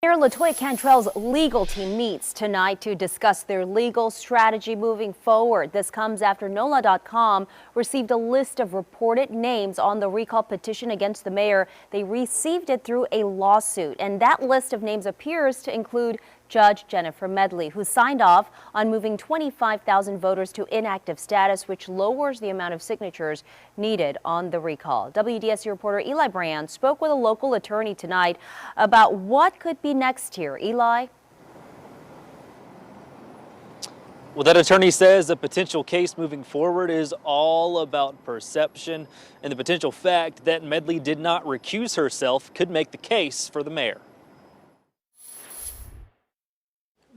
Mayor LaToya Cantrell's legal team meets tonight to discuss their legal strategy moving forward. This comes after NOLA.com received a list of reported names on the recall petition against the mayor. They received it through a lawsuit, and that list of names appears to include Judge Jennifer Medley, who signed off on moving 25,000 voters to inactive status, which lowers the amount of signatures needed on the recall. WDSU reporter Eli Brand spoke with a local attorney tonight about what could be next here. Eli? Well, that attorney says the potential case moving forward is all about perception, and the potential fact that Medley did not recuse herself could make the case for the mayor.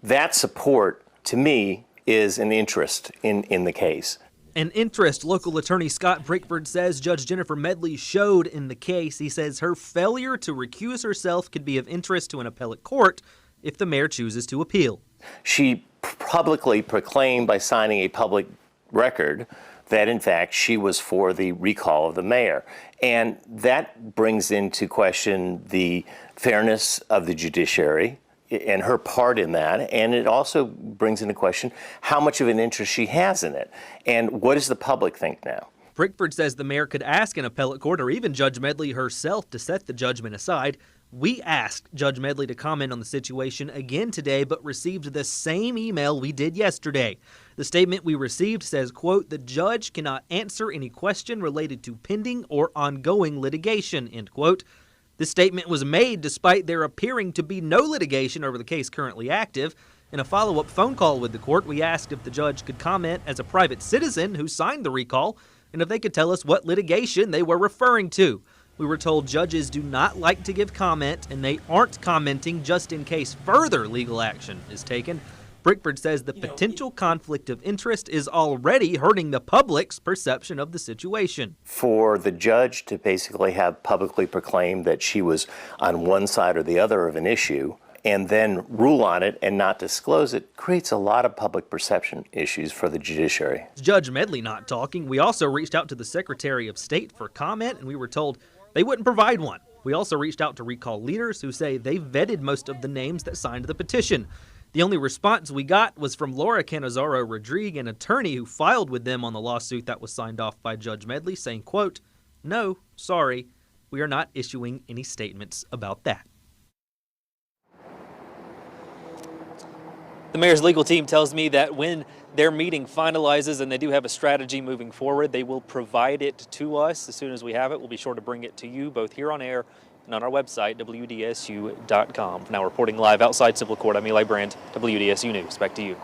That support, to me, is an interest in the case. An interest local attorney Scott Brickford says Judge Jennifer Medley showed in the case. He says her failure to recuse herself could be of interest to an appellate court if the mayor chooses to appeal. She publicly proclaimed by signing a public record that, in fact, she was for the recall of the mayor. And that brings into question the fairness of the judiciary and her part in that, and it also brings into question how much of an interest she has in it, and what does the public think now? Brickford says the mayor could ask an appellate court or even Judge Medley herself to set the judgment aside. We asked Judge Medley to comment on the situation again today, but received the same email we did yesterday. The statement we received says, quote, "The judge cannot answer any question related to pending or ongoing litigation," end quote. This statement was made despite there appearing to be no litigation over the case currently active. In a follow-up phone call with the court, we asked if the judge could comment as a private citizen who signed the recall and if they could tell us what litigation they were referring to. We were told judges do not like to give comment and they aren't commenting just in case further legal action is taken. Brickford says the potential conflict of interest is already hurting the public's perception of the situation. For the judge to basically have publicly proclaimed that she was on one side or the other of an issue and then rule on it and not disclose it creates a lot of public perception issues for the judiciary. Judge Medley not talking. We also reached out to the Secretary of State for comment, and we were told they wouldn't provide one. We also reached out to recall leaders who say they vetted most of the names that signed the petition. The only response we got was from Laura Canizaro Rodriguez, an attorney who filed with them on the lawsuit that was signed off by Judge Medley, saying, quote, "No, sorry, we are not issuing any statements about that." The mayor's legal team tells me that when their meeting finalizes and they do have a strategy moving forward, they will provide it to us. As soon as we have it, we'll be sure to bring it to you both here on air and on our website, WDSU.com. Now reporting live outside Civil Court, I'm Eli Brand, WDSU News. Back to you.